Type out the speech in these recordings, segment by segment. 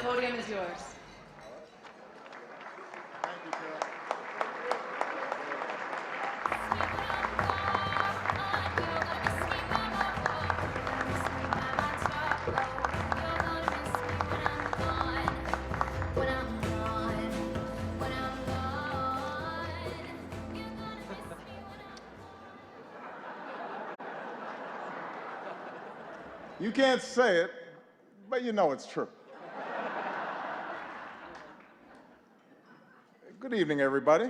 podium is yours. Thank you, Carol. You can't say it, but you know it's true. Good evening, everybody.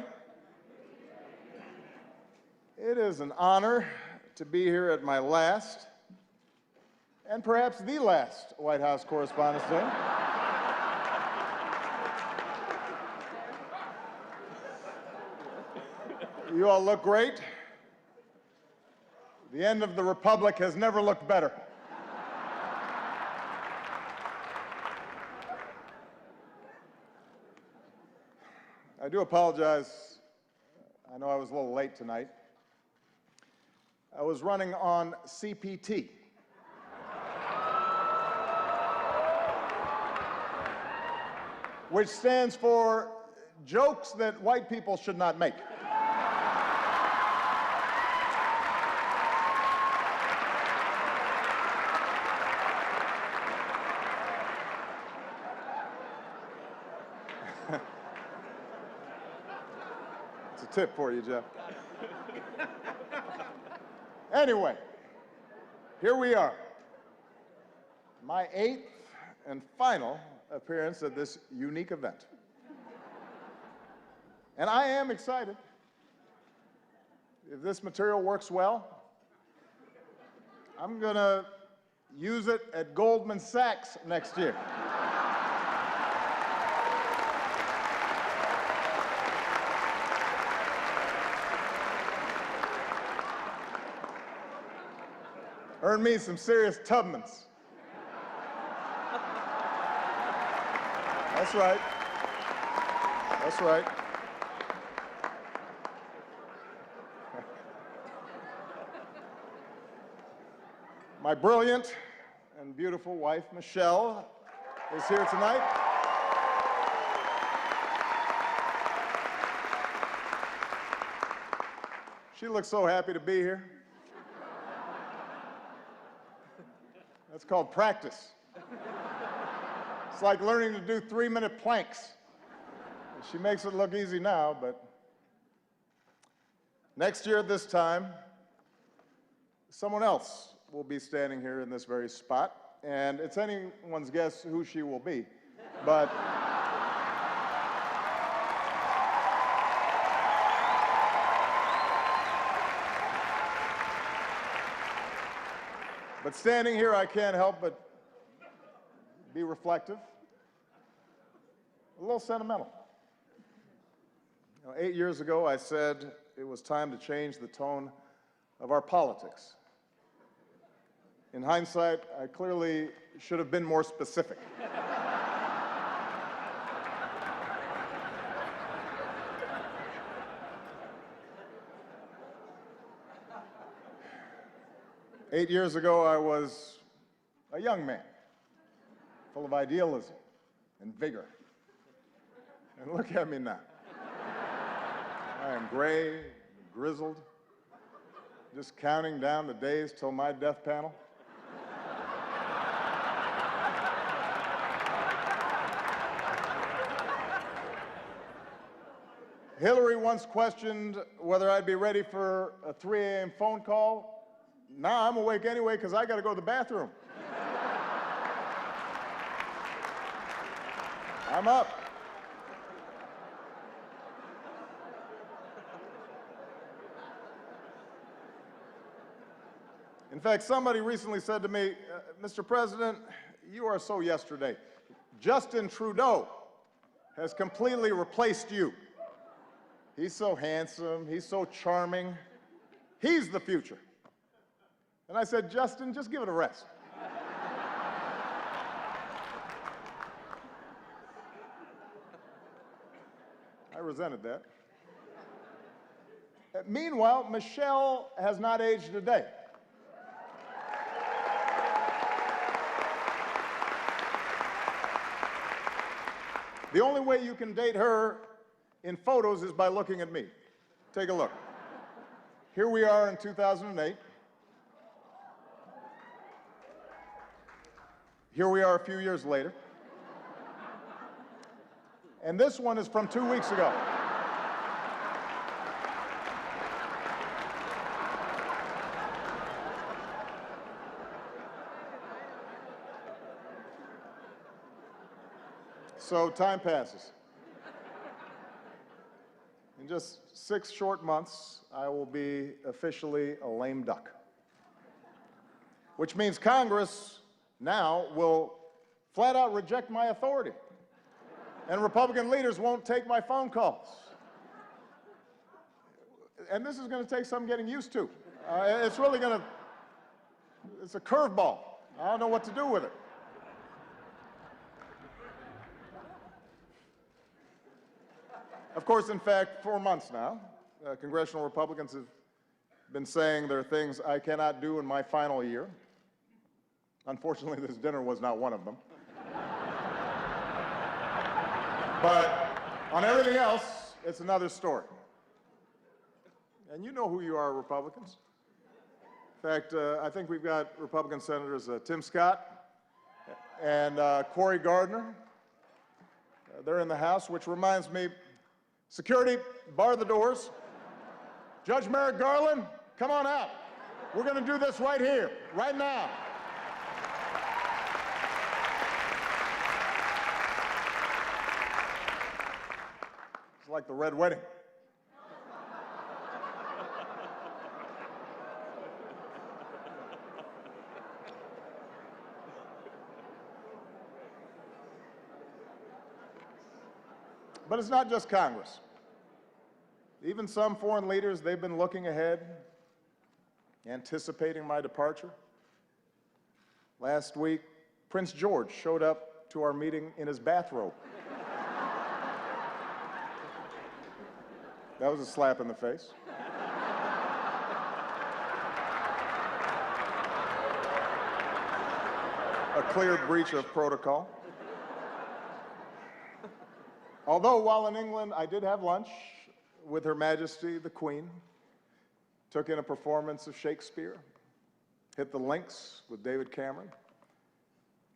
It is an honor to be here at my last, and perhaps the last, White House Correspondents Dinner. You all look great. The end of the Republic has never looked better. I do apologize. I know I was a little late tonight. I was running on CPT. Which stands for jokes that white people should not make. Tip for you, Jeff. Anyway, here we are. My 8th and final appearance at this unique event. And I am excited. If this material works well, I'm going to use it at Goldman Sachs next year. Earn me some serious Tubmans. That's right. That's right. My brilliant and beautiful wife, Michelle, is here tonight. She looks so happy to be here. That's called practice. It's like learning to do 3-minute planks. She makes it look easy now, but next year at this time, someone else will be standing here in this very spot, and it's anyone's guess who she will be, but standing here, I can't help but be reflective, a little sentimental. 8 years ago, I said it was time to change the tone of our politics. In hindsight, I clearly should have been more specific. Eight years ago, I was a young man, full of idealism and vigor. And look at me now. I am gray, grizzled, just counting down the days till my death panel. Hillary once questioned whether I'd be ready for a 3 a.m. phone call. Now I'm awake anyway because I got to go to the bathroom. I'm up. In fact, somebody recently said to me, Mr. President, you are so yesterday. Justin Trudeau has completely replaced you. He's so handsome, he's so charming. He's the future. And I said, Justin, just give it a rest. I resented that. Meanwhile, Michelle has not aged a day. The only way you can date her in photos is by looking at me. Take a look. Here we are in 2008. Here we are a few years later. And this one is from 2 weeks ago. So time passes. In just 6 short months, I will be officially a lame duck, which means Congress now will flat out reject my authority, and Republican leaders won't take my phone calls. And this is going to take some getting used to. It's a curveball. I don't know what to do with it. Of course, in fact, 4 months now, congressional Republicans have been saying there are things I cannot do in my final year. Unfortunately, this dinner was not one of them. But on everything else, it's another story. And you know who you are, Republicans. In fact, I think we've got Republican Senators Tim Scott and Cory Gardner. They're in the House, which reminds me, security, bar the doors. Judge Merrick Garland, come on out. We're going to do this right here, right now. It's like the Red Wedding. But it's not just Congress. Even some foreign leaders, they've been looking ahead, anticipating my departure. Last week, Prince George showed up to our meeting in his bathrobe. That was a slap in the face. A clear breach of protocol. Although while in England, I did have lunch with Her Majesty the Queen, took in a performance of Shakespeare, hit the links with David Cameron,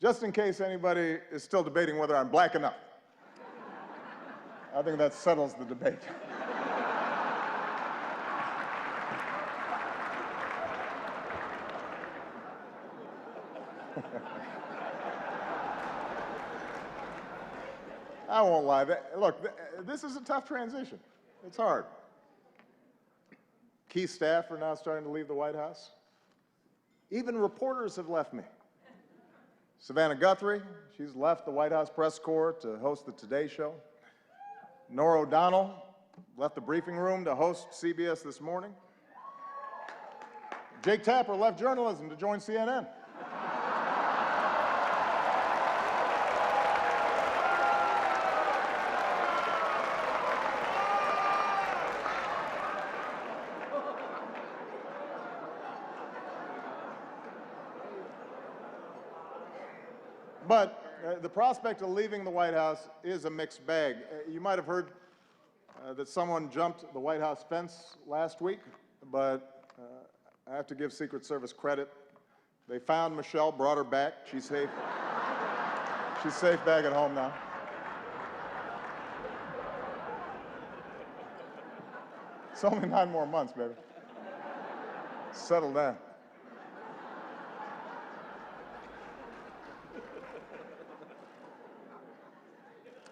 just in case anybody is still debating whether I'm black enough. I think that settles the debate. I won't lie. Look, this is a tough transition. It's hard. Key staff are now starting to leave the White House. Even reporters have left me. Savannah Guthrie, she's left the White House press corps to host the Today Show. Norah O'Donnell left the briefing room to host CBS This Morning. Jake Tapper left journalism to join CNN. But the prospect of leaving the White House is a mixed bag. You might have heard that someone jumped the White House fence last week, but I have to give Secret Service credit. They found Michelle, brought her back. She's safe. She's safe back at home now. It's only 9 more months, baby. Settle down.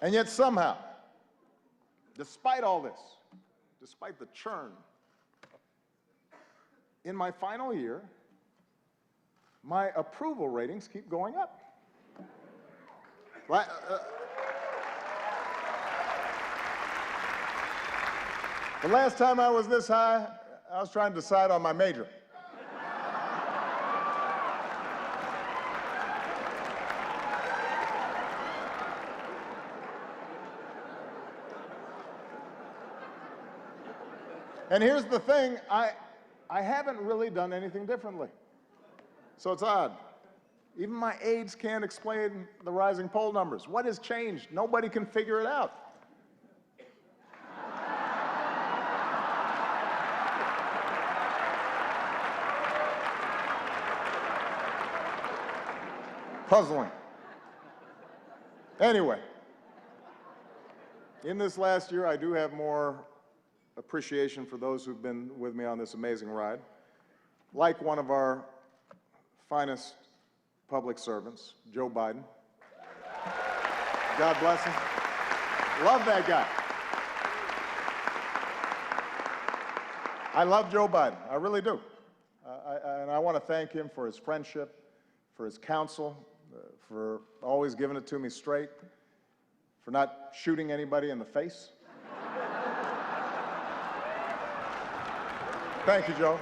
And yet somehow, despite all this, despite the churn, in my final year, my approval ratings keep going up. The last time I was this high, I was trying to decide on my major. And here's the thing, I haven't really done anything differently. So it's odd. Even my aides can't explain the rising poll numbers. What has changed? Nobody can figure it out. Puzzling. Anyway, in this last year, I do have more appreciation for those who've been with me on this amazing ride. Like one of our finest public servants, Joe Biden. God bless him. Love that guy. I love Joe Biden. I really do. And I want to thank him for his friendship, for his counsel, for always giving it to me straight, for not shooting anybody in the face. Thank you, Joe.